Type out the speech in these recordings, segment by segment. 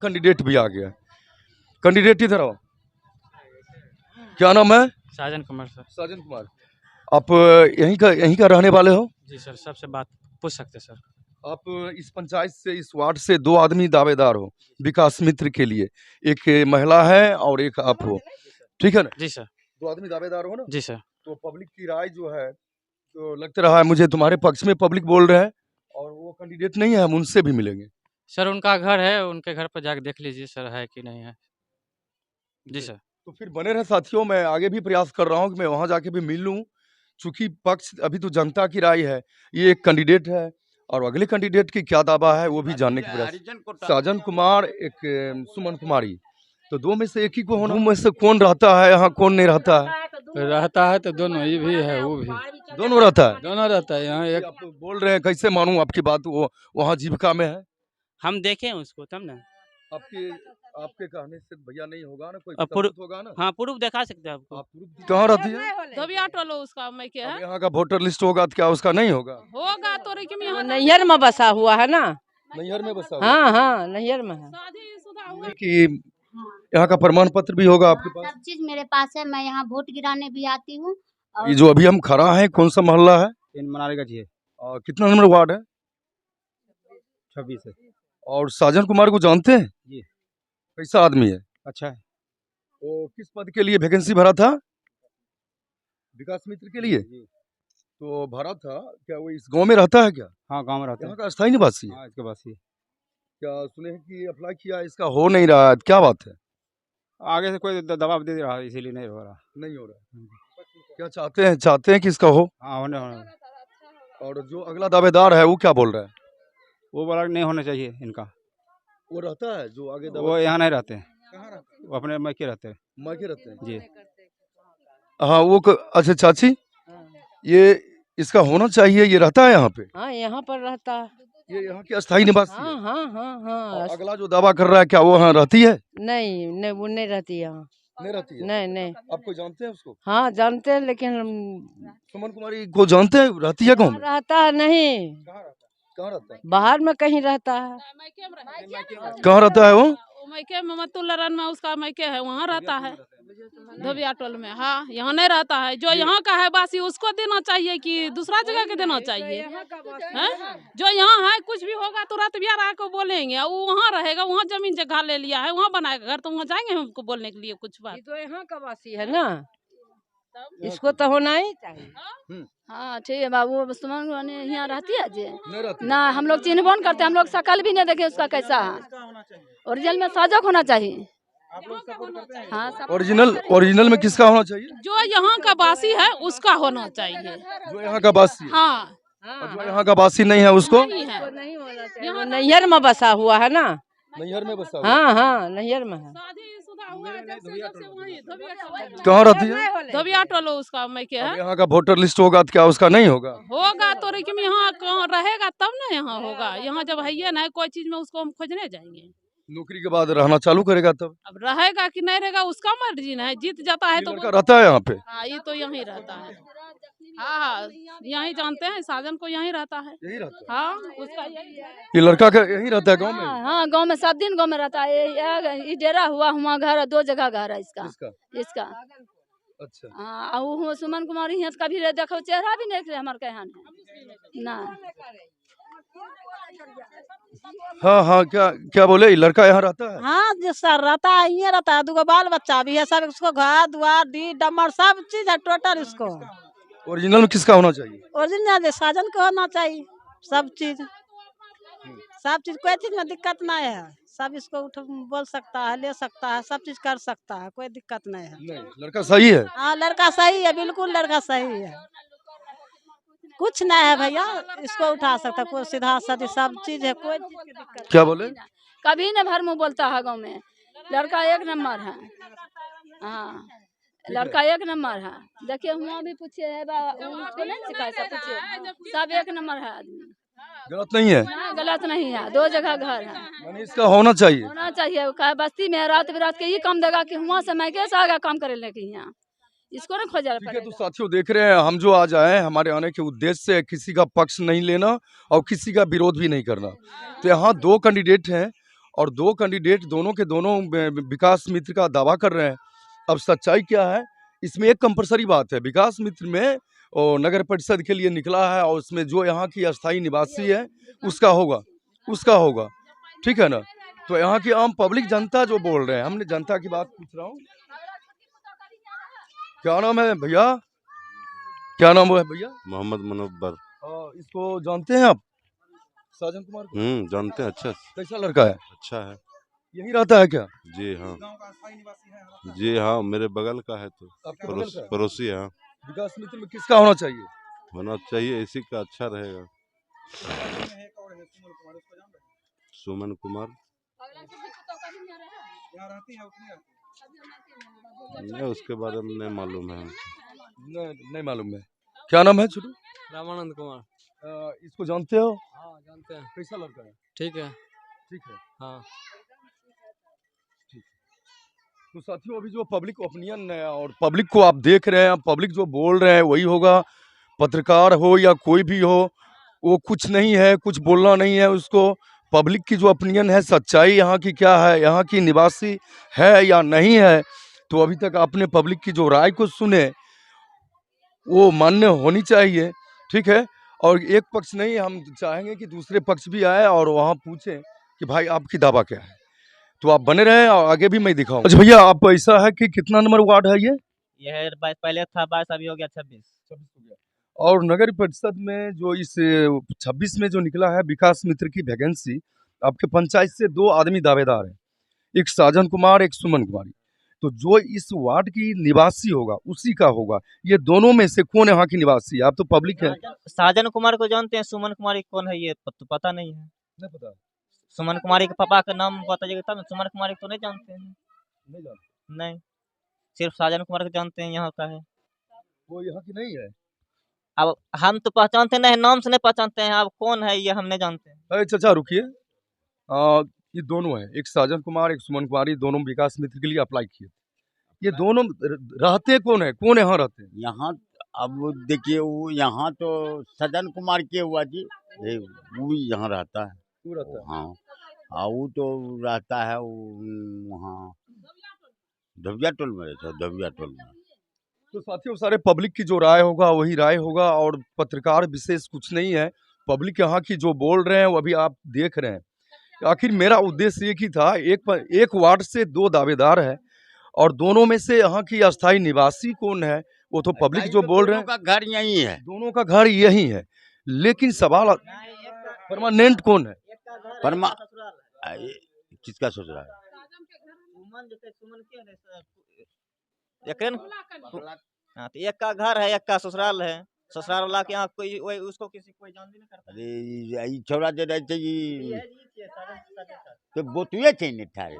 Candidate भी आ गया। Candidate इधर आओ, क्या नाम है? साजन कुमार सर। साजन कुमार, आप यहीं का रहने वाले हो? जी सर, सबसे बात पूछ सकते सर। आप इस पंचायत से, इस वार्ड से 2 आदमी दावेदार हो विकास मित्र के लिए, एक महिला है और एक आप हो, ठीक है ना? जी सर। 2 आदमी दावेदार हो ना? जी सर। तो पब्लिक की राय जो है, तो लगता रहा है मुझे तुम्हारे पक्ष में पब्लिक बोल रहे हैं, और वो कैंडिडेट नहीं है, हम उनसे भी मिलेंगे। सर उनका घर है, उनके घर पर जाकर देख लीजिए सर, है कि नहीं है। जी सर। तो फिर बने रहे साथियों, मैं आगे भी प्रयास कर रहा हूँ कि मैं वहाँ जाके भी मिल लूँ, चूंकि पक्ष अभी तो जनता की राय है, ये एक कैंडिडेट है और अगले कैंडिडेट की क्या दावा है वो भी जानने की प्रयास। साजन कुमार, एक सुमन कुमारी, तो 2 में से एक ही को होना। 2 में से कौन रहता है यहाँ, कौन नहीं रहता है? रहता है तो दोनों, ये भी है वो भी, दोनों रहता है। दोनों रहता है यहाँ। एक आप बोल रहे हैं, कैसे मानूं आपकी बात? वो वहाँ जीविका में है। हम देखें उसको तब ना। आपके कहने से भैया नहीं होगा ना, कोई अब प्रूफ सबूत होगा ना? हाँ, प्रूफ दिखा सकते हैं आपको। आप प्रूफ कहाँ रहती है? धोबिया टोलो उसका मैं क्या अब है? यहाँ का वोटर लिस्ट होगा तो क्या उसका नहीं होगा? होगा तो लेकिन यहाँ नैहर में बसा हुआ है ना। नैहर में बसा हुआ हाँ हाँ, नैहर में है। शादीशुदा हुआ। है कि यहाँ का प्रमाण पत्र भी होगा आपके पास? सब चीज मेरे पास है, मैं यहाँ वोट गिराने भी आती हूँ। ये जो अभी हम खड़ा है, कौन सा मोहल्ला है? इन मनाली जी है। और कितना नंबर वार्ड है? 26 है। और साजन कुमार को जानते हैं जी। कैसा आदमी है? अच्छा है। तो किस पद के लिए वैकेंसी भरा था? विकास मित्र के लिए जी। तो भरा था। क्या वो इस गांव में रहता है क्या? हाँ, गाँव में रहता है। यहाँ का स्थायी निवासी है? हाँ, इसके पास ही। क्या सुने हैं कि अप्लाई किया, इसका हो नहीं रहा है, क्या बात है? आगे से कोई दबाव दे रहा है, इसीलिए नहीं हो रहा। नहीं हो रहा है। क्या चाहते हैं कि इसका हो? हाँ, होने होने। और जो अगला दावेदार है वो क्या बोल रहा है? वो बोला नहीं होना चाहिए इनका। वो रहता है जो आगे वो यहाँ नहीं रहते हैं, कहाँ रहता है? वो अपने मैके रहते हैं। मायके रहते हैं। जी। हाँ अच्छा चाची, ये इसका होना चाहिए, ये रहता है यहाँ पे? हाँ, यहाँ पर रहता है। ये यहाँ की अस्थायी निवासी हाँ है? हाँ हाँ हाँ। और अगला जो दावा कर रहा है, क्या वो यहाँ रहती है? नहीं नहीं, वो नहीं रहती यहाँ। नहीं रहती है? नहीं नहीं। आप कोई जानते हैं उसको? हाँ जानते हैं, लेकिन सुमन कुमारी को जानते हैं? रहती है गाँव में? रहता है नहीं, कहाँ रहता है? बाहर में कहीं रहता है। कहाँ रहता है वो? मैके में मतुल्लरन में उसका मैके है, वहाँ रहता है धोबिया टोल में। हाँ, यहाँ नहीं रहता है। जो यहाँ का है बासी उसको देना चाहिए कि दूसरा जगह के देना चाहिए? हैं? जो यहाँ है कुछ भी होगा तुरंत बिहार आके बोलेंगे, वो वहाँ रहेगा, वहाँ जमीन जगह ले लिया है, वहाँ बनाएगा घर, तो वहाँ जाएंगे हमको बोलने के लिए कुछ बात? तो यहाँ का वासी है ना, इसको तो होना ही चाहिए। हाँ ठीक है बाबू, सुमन यहाँ रहती है जी नहीं रहती। ना, हम लोग चिन्हबोन करते, हम लोग शकल भी नहीं देखे उसका कैसा है। ओरिजिनल में साजक होना चाहिए। हाँ, ओरिजिनल में किसका होना चाहिए? जो यहाँ का बासी है उसका होना चाहिए। जो यहाँ का बासी है। हाँ, और जो यहाँ का बासी नहीं है उसको? नहीं है। नहीं होना चाहिए। वो नैहर में बसा हुआ है ना। नैहर में बसा हुआ है। हाँ हाँ, नैहर में है। शादीशुदा हुआ है जब से वहीं धोबिया टोलो। कहाँ रहती है? धोबिया टोलो उसका मैके अब है। यहाँ का वोटर लिस्ट होगा तो क्या उसका नहीं होगा? होगा तो लेकिन यहाँ कहाँ रहेगा तब ना यहाँ होगा। यहाँ जब है ये ना कोई चीज में उसको हम खोजने जाएंगे। नौकरी के बाद रहना चालू करेगा तब? अब रहेगा कि नहीं रहेगा उसका मर्जी ना है, जीत जाता है ये तो लड़का रहता है यहाँ पे? हाँ, ये तो यहीं रहता है। हाँ, यहीं जानते हैं, साजन को यहीं रहता है। यही रहता है? हाँ, उसका यही है। ये लड़का का यही रहता है गाँव में? हाँ, गाँव में 7 दिन गाँव में रहता है। ये डेरा हुआ हुआ घर है, 2 जगह घर है इसका। इसका अच्छा। हाँ, वो सुमन कुमारी यहाँ कभी देखो चेहरा भी नहीं देखे हमारे यहाँ ना। हाँ हाँ, क्या बोले? ये लड़का यहाँ रहता है? हाँ जी सर, रहता है, ये रहता है। 2 बाल बच्चा भी है, सब उसको घर द्वार डी डमर सब चीज है टोटल इसको। ओरिजिनल में किसका होना चाहिए? ओरिजिनल साजन को होना चाहिए। सब चीज कोई चीज में दिक्कत नहीं है। सब इसको बोल सकता है, ले सकता है, सब चीज कर सकता है, कोई दिक्कत नहीं है। नहीं, लड़का सही है। हाँ, लड़का सही है, बिल्कुल लड़का सही है। कुछ नहीं है भैया, इसको उठा सकता है, कोई सीधा साधी सब चीज है, कोई चीज की दिक्कत। क्या बोले? कभी न भर मुँह बोलता है गाँव में। लड़का 1 नंबर है। हाँ, लड़का 1 नंबर है। देखिए वहाँ भी पूछिए है, उसको नहीं सिखाए, सब पूछिए, सब 1 नंबर है आदमी। गलत नहीं है? हाँ, गलत नहीं है। 2 जगह घर है। यानी इसका होना चाहिए। होना चाहिए। कहा बस्ती में रात बिरात के ये काम देगा कि वहाँ से मैं कैसे आगे काम करे लेके यहाँ इसको ना खोजा ठीक है। तो साथियों देख रहे हैं, हम जो आज आए हैं, हमारे आने के उद्देश्य से किसी का पक्ष नहीं लेना और किसी का विरोध भी नहीं करना। तो यहाँ 2 कैंडिडेट हैं और दो कैंडिडेट दोनों के दोनों विकास मित्र का दावा कर रहे हैं। अब सच्चाई क्या है, इसमें एक कंपलसरी बात है, विकास मित्र में और नगर परिषद के लिए निकला है और उसमें जो यहाँ की अस्थायी निवासी है उसका होगा, ठीक है ना। तो यहाँ की आम पब्लिक जनता जो बोल रहे हैं, हमने जनता की बात पूछ रहा हूँ। क्या नाम है भैया, क्या नाम है भैया? मोहम्मद मुनव्वर। इसको जानते हैं आप, साजन कुमार को? जानते हैं, अच्छा कैसा लड़का है? अच्छा है। यही रहता है क्या? जी हाँ, जी हाँ, मेरे बगल का है, तो आपके बगल का है? पड़ोसी है। विकास मित्र में किसका होना चाहिए? होना चाहिए, इसी का अच्छा रहेगा। सुमन कुमार नहीं, उसके बारे में नहीं मालूम है। नहीं मालूम है। क्या नाम है छोटू? रामानंद कुमार। इसको जानते हो? हाँ जानते हैं। कैसा लड़का है? ठीक है। ठीक है। हाँ। तो साथियों, अभी जो पब्लिक ओपिनियन है और पब्लिक को आप देख रहे हैं, पब्लिक जो बोल रहे हैं वही होगा। पत्रकार हो या कोई भी हो, वो कुछ नहीं है, कुछ बोलना नहीं है उसको। पब्लिक की जो ओपिनियन है, सच्चाई यहाँ की क्या है, यहाँ की निवासी है या नहीं है, तो अभी तक आपने पब्लिक की जो राय को सुने वो मान्य होनी चाहिए, ठीक है। और एक पक्ष नहीं, हम चाहेंगे कि दूसरे पक्ष भी आए और वहाँ पूछें कि भाई आपकी दावा क्या है। तो आप बने रहें और आगे भी मैं दिखाऊं। अच्छा भैया, आप ऐसा है कि कितना नंबर वार्ड है ये? है पहले था 22, अभी हो गया 26 हो गया। और नगर परिषद में जो इस 26 में जो निकला है विकास मित्र की वैकेंसी, आपके पंचायत से दो आदमी दावेदार हैं, एक साजन कुमार, एक सुमन कुमारी। तो जो इस वार्ड की निवासी होगा उसी का होगा। ये दोनों में से कौन यहाँ की निवासी है? आप तो पब्लिक है। साजन कुमार को जानते हैं, सुमन कुमारी कौन है ये तो पता नहीं है। नहीं पता। सुमन कुमारी के पापा का नाम बताइएगा तब। सुमन कुमारी को नहीं जानते हैं। नहीं जानते? नहीं, सिर्फ साजन कुमार को जानते हैं, यहाँ का है। वो यहाँ की नहीं है। अब हम तो पहचानते नहीं, नाम से नहीं पहचानते हैं। अब कौन है ये हम नहीं जानते हैं। अरे चाचा रुकिए, ये दोनों है, एक साजन कुमार, एक सुमन कुमारी, दोनों विकास मित्र के लिए अप्लाई किए। ये दोनों रहते कौन है, कौन यहाँ रहते हैं? यहाँ अब देखिए, वो यहाँ तो सजन कुमार के हुआ जी, वो यहाँ रहता है। वो रहता है? हाँ, वो तो रहता है वहाँ धविया टोल में रहता है, धविया टोल में। तो साथियों, सारे पब्लिक की जो राय होगा वही राय होगा और पत्रकार विशेष कुछ नहीं है। पब्लिक यहाँ की जो बोल रहे हैं वो अभी आप देख रहे हैं। आखिर मेरा उद्देश्य एक ही था, एक वार्ड से दो दावेदार है और दोनों में से यहाँ की अस्थायी निवासी कौन है वो तो पब्लिक जो बोल रहे हैं। दोनों का घर यही है, दोनों का घर यही है, लेकिन सवाल परमानेंट कौन है? किसका ससुराल? हाँ, तो एक का घर है, एक का ससुराल है। ससुराल वाला के यहाँ कोई उसको कोई जान भी नहीं करता। अरे ई छोरा जे रहते जी तो बोतुए चाहिए नहीं ठारे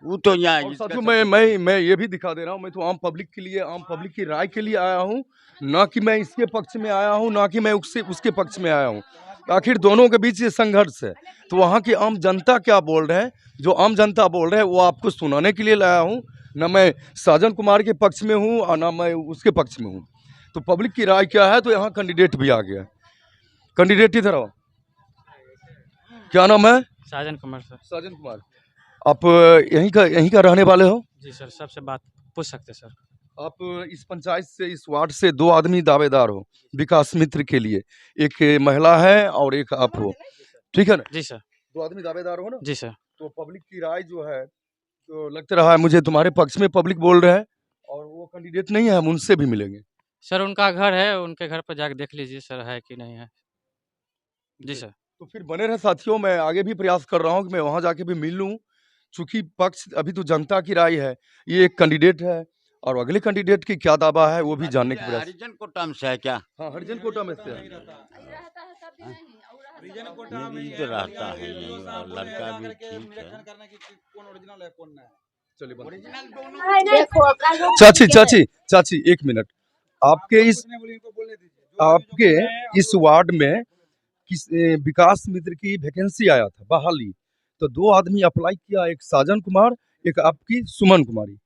वो तो यहाँ। साथियों, मैं ये भी दिखा दे रहा हूँ, मैं तो आम पब्लिक के लिए, आम पब्लिक की राय के लिए आया हूँ, ना कि मैं इसके पक्ष में आया हूँ, ना कि मैं उसके पक्ष में आया हूँ। आखिर दोनों के बीच ये संघर्ष है, तो वहाँ की आम जनता क्या बोल रहे हैं, जो आम जनता बोल रहे हैं वो आपको सुनाने के लिए लाया हूँ। ना मैं साजन कुमार के पक्ष में हूँ और ना मैं उसके पक्ष में हूँ। तो पब्लिक की राय क्या है, तो यहाँ कैंडिडेट भी आ गया। कैंडिडेट इधर आओ, क्या नाम है? साजन कुमार सर। साजन कुमार, आप यहीं का रहने वाले हो? जी सर, सबसे बात पूछ सकते सर। आप इस पंचायत से, इस वार्ड से दो आदमी दावेदार हो विकास मित्र के लिए, एक महिला है और एक आप हो, ठीक है ना? जी सर। दो आदमी दावेदार हो ना? जी सर। तो पब्लिक की राय जो है, तो लगता रहा है मुझे तुम्हारे पक्ष में पब्लिक बोल रहे हैं और वो कैंडिडेट नहीं है, हम उनसे भी मिलेंगे। सर उनका घर है, उनके घर पर जाकर देख लीजिए सर है कि नहीं है। जी सर। तो फिर बने रहे साथियों, मैं आगे भी प्रयास कर रहा हूँ कि मैं वहाँ जाके भी मिल लूँ, चूँकि पक्ष अभी तो जनता की राय है। ये एक कैंडिडेट है और अगले कैंडिडेट की क्या दावा है वो भी जानने की प्रयास। हरिजन कोटा में से है क्या? हाँ, हरिजन कोटा में से है। ये तो रहता है यही, और लड़का भी ठीक है। चलिए चाची एक मिनट, आपके इस वार्ड में किस विकास मित्र की वैकेंसी आया था बहाली, तो दो आदमी अप्लाई किया, एक साजन कुमार, एक आपकी सुमन कुमारी।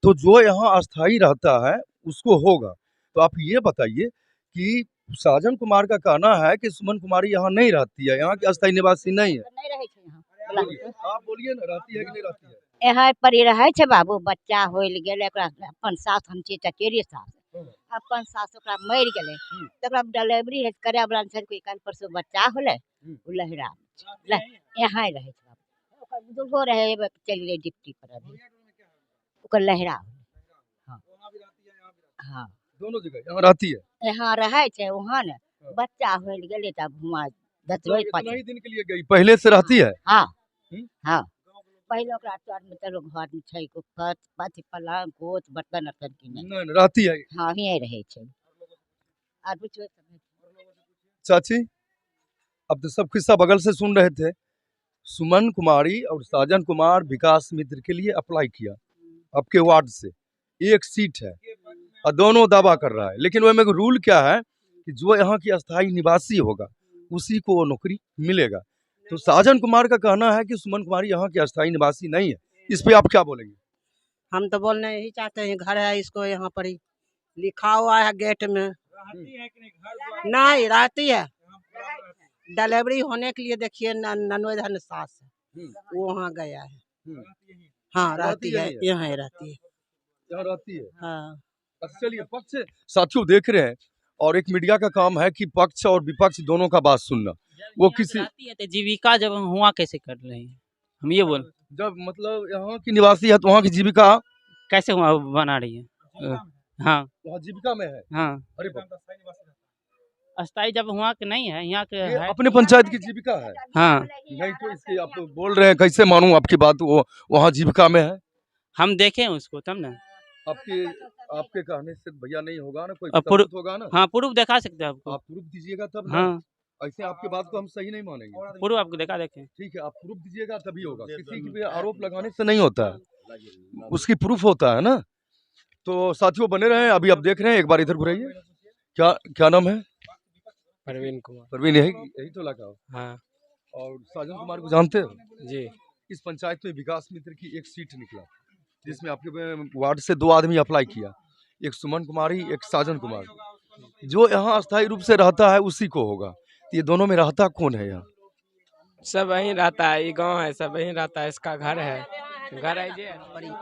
तो जो यहाँ अस्थाई रहता है उसको होगा। तो आप ये बताइए कि साजन कुमार का कहना है कि सुमन कुमारी यहाँ नहीं रहती है, यहाँ की अस्थायी निवासी नहीं है। नहीं रहे छे यहाँ बोलिए, आप बोलिए ना, रहती है कि नहीं रहती है? यहाँ पर ही रहे छे बाबू, बच्चा होल गेले, एकरा अपन सास हम छे चचेरी सास, अपन सास ओकरा मर गेले, तकरा डिलीवरी है करे वाला छै, कोई काल परसों बच्चा होले, उ लहरा यहाँ ही रहे छे बाबू। ओकर बुजुर्गो रहे, चल गेले डिप्टी पर, अभी ओकर लहरा। हाँ दोनों जगह यहाँ रहती है। यहाँ रहे छे, वहाँ ने बच्चा होल गेले तब हुआ 10 रोज इतना ही दिन के लिए गई, पहले से रहती है। हाँ हाँ, पहले ओकरा चर में चलो घर में छै को खत पाथी पलंग कोच बर्तन अर्तन की नहीं रहती है। हाँ यहीं रहे छे। और पूछो चाची, अब तो सब किस्सा बगल से सुन रहे थे। सुमन कुमारी और साजन कुमार विकास मित्र के लिए अप्लाई किया, आपके वार्ड से एक सीट है और दोनों दावा कर रहा है, लेकिन वो में रूल क्या है कि जो यहाँ की अस्थायी निवासी होगा उसी को वो नौकरी मिलेगा। तो साजन कुमार का कहना है कि सुमन कुमारी यहाँ की अस्थायी निवासी नहीं है, इस पे आप क्या बोलेंगे? हम तो बोलना यही चाहते हैं, घर है इसको यहाँ पर ही लिखा हुआ है गेट में, नहीं रहती है। डिलीवरी होने के लिए देखिए ननोधन सास है, वो वहाँ गया है। हाँ रहती है, यहाँ रहती है, यहाँ रहती है। हाँ चलिए, पक्ष साथियों देख रहे हैं, और एक मीडिया का काम है कि पक्ष और विपक्ष दोनों का बात सुनना। वो किसी तो जीविका जब हुआ कैसे कर रहे हैं, हम ये बोल, जब मतलब यहाँ की निवासी है तो वहाँ की जीविका कैसे हुआ बना रही है। हाँ वहाँ जीविका में है। हाँ, अरे बाप, अस्थाई जब हुआ कि नहीं है, यहाँ के ये है। अपने पंचायत की जीविका है। हाँ नहीं तो इसके आप तो बोल रहे हैं, कैसे मानूं आपकी बात, वो वहाँ जीविका में है। हम देखे उसको तब ना, आपके कहने से भैया नहीं होगा ना, कोई प्रूफ सबूत होगा ना। हाँ प्रूफ दिखा सकते हैं आपको, आप प्रूफ दीजिएगा तब ना। हाँ ऐसे आपके बात को हम सही नहीं मानेंगे। प्रूफ आपको दिखा देखें। ठीक है, आप प्रूफ दीजिएगा तभी होगा, किसी की भी आरोप लगाने से नहीं होता है, उसकी प्रूफ होता है ना। तो साथियों बने रहे, अभी आप देख रहे हैं, एक बार इधर घुराइए। क्या क्या नाम है? परवीन कुमार। परवीन, यही तो लगा। हाँ और साजन कुमार को जानते हो जी। इस पंचायत में विकास मित्र की एक सीट निकला, जिसमें आपके वार्ड से 2 आदमी अप्लाई किया, एक सुमन कुमारी, एक साजन कुमार। जो यहाँ अस्थायी रूप से रहता है उसी को होगा। तो ये दोनों में रहता कौन है यहाँ? सब वहीं रहता है, ये गांव है, सब वहीं रहता है, इसका घर है, घर है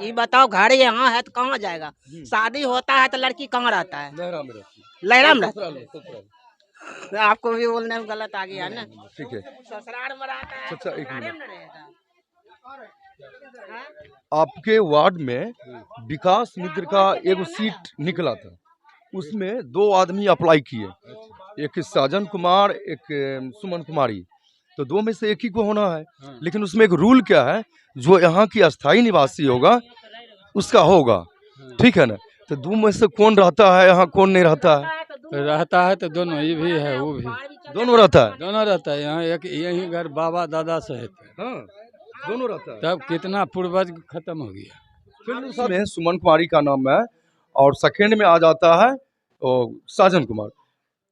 ये बताओ, घर यहाँ है तो कहाँ जाएगा? शादी होता है तो लड़की कहाँ रहता है? लहरा में रहती है। लहरा में रहता ससुराल। है। आपको भी बोलने में गलत आ गया ना। ठीक है, ससुराल में रहता है, अच्छा एक घरे मिनट। में रहेगा। आपके वार्ड में विकास मित्र का एक सीट निकला था, उसमें 2 आदमी अप्लाई किए, एक साजन कुमार, एक सुमन कुमारी। तो 2 में से एक ही को होना है, लेकिन उसमें एक रूल क्या है, जो यहाँ की अस्थायी निवासी होगा उसका होगा, ठीक है ना। तो 2 में से कौन रहता है यहाँ, कौन नहीं रहता है? रहता है तो दोनों, ये भी है वो भी, दोनों रहता है। दोनों रहता है। यहाँ एक यही घर बाबा दादा सहित, हाँ दोनों रहता है। तब कितना पूर्वज खत्म हो गया। फिर उसमें सुमन कुमारी का नाम है, और सेकंड में आ जाता है साजन कुमार।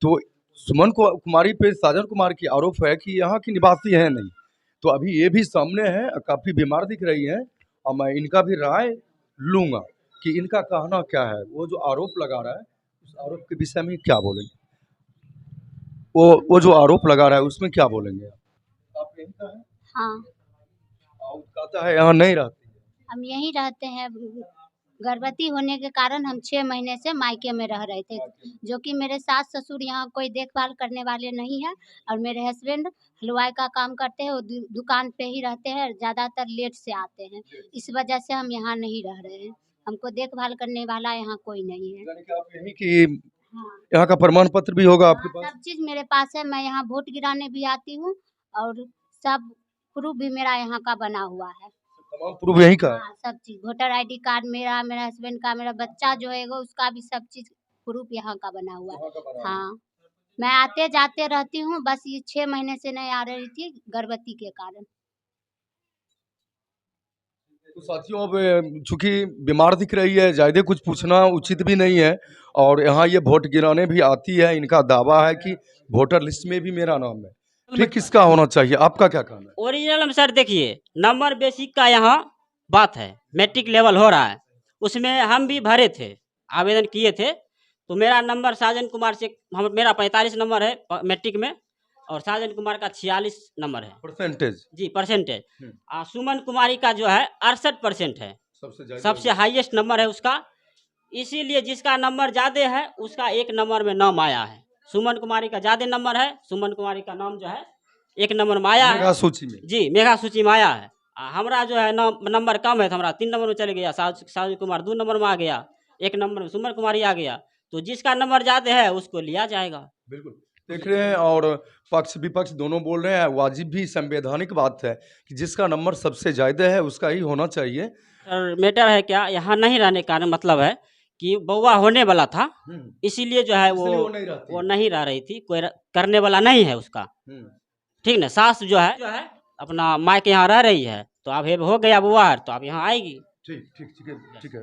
तो सुमन कुमारी पे साजन कुमार की आरोप है कि यहाँ की निवासी है नहीं। तो अभी ये भी सामने है, काफी बीमार दिख रही है, और मैं इनका भी राय लूंगा कि इनका कहना क्या है। वो जो आरोप लगा रहा है उस आरोप के विषय में क्या बोलेंगे, वो जो आरोप लगा रहा है उसमें क्या बोलेंगे आप? यही कहा है? हाँ कहता है यहाँ नहीं रहती। हम यहीं रहते हैं। गर्भवती होने के कारण हम 6 महीने से मायके में रह रहे थे, जो कि मेरे सास ससुर यहाँ कोई देखभाल करने वाले नहीं है, और मेरे हस्बैंड हलवाई का काम करते हैं, वो दुकान पे ही रहते हैं, ज़्यादातर लेट से आते हैं। इस वजह से हम यहाँ नहीं रह रहे हैं, हमको देखभाल करने वाला यहाँ कोई नहीं है। यानी कि आप यहीं की यहाँ का प्रमाण पत्र भी होगा आपके पास? सब चीज़ मेरे पास है। मैं यहाँ वोट गिराने भी आती हूँ, और सब प्रूफ भी मेरा यहाँ का बना हुआ है। तमाम प्रूफ यहीं का है? हाँ, सब चीज, वोटर आईडी कार्ड मेरा, मेरा हस्बैंड का, मेरा बच्चा जो है उसका भी सब चीज प्रूफ यहाँ का बना हुआ है। हाँ, मैं आते जाते रहती हूँ, बस ये 6 महीने से नहीं आ रही थी गर्भवती के कारण। तो साथियों, अब चूंकि बीमार दिख रही है, ज्यादा कुछ पूछना उचित भी नहीं है, और यहाँ ये वोट गिराने भी आती है। इनका दावा है कि वोटर लिस्ट में भी मेरा नाम है। ठीक किसका होना चाहिए, आपका क्या कहना है? ओरिजिनल में सर देखिए, नंबर बेसिक का यहाँ बात है, मैट्रिक लेवल हो रहा है, उसमें हम भी भरे थे, आवेदन किए थे, तो मेरा नंबर साजन कुमार से मेरा 45 नंबर है मैट्रिक में, और साजन कुमार का 46 नंबर है परसेंटेज। जी परसेंटेज। सुमन कुमारी का जो है 68% है, सबसे हाईएस्ट नंबर है उसका। इसीलिए जिसका नंबर ज्यादा है उसका एक नंबर में नाम आया है। सुमन कुमारी का ज्यादा नंबर है, सुमन कुमारी का नाम जो है एक नंबर में आया है मेगा सूची में। जी मेगा सूची में आया है। हमारा जो है नंबर कम है तो हमारा 3 नंबर में चले गया, साजन कुमार 2 नंबर में आ गया, 1 नंबर में सुमन कुमारी आ गया। तो जिसका नंबर ज्यादा है उसको लिया जाएगा। बिल्कुल देख रहे हैं, और पक्ष विपक्ष दोनों बोल रहे हैं, वाजिब भी संवैधानिक बात है कि जिसका नंबर सबसे ज्यादा है उसका ही होना चाहिए। सर मैटर है क्या, यहाँ नहीं रहने का मतलब है कि बउआ होने वाला था, इसीलिए जो है वो नहीं रह रही थी, कोई करने वाला नहीं है उसका। ठीक ना, सास जो है अपना माँ के यहाँ रह रही है, तो अब हो गया बुआ तो अब यहाँ आएगी। ठीक है।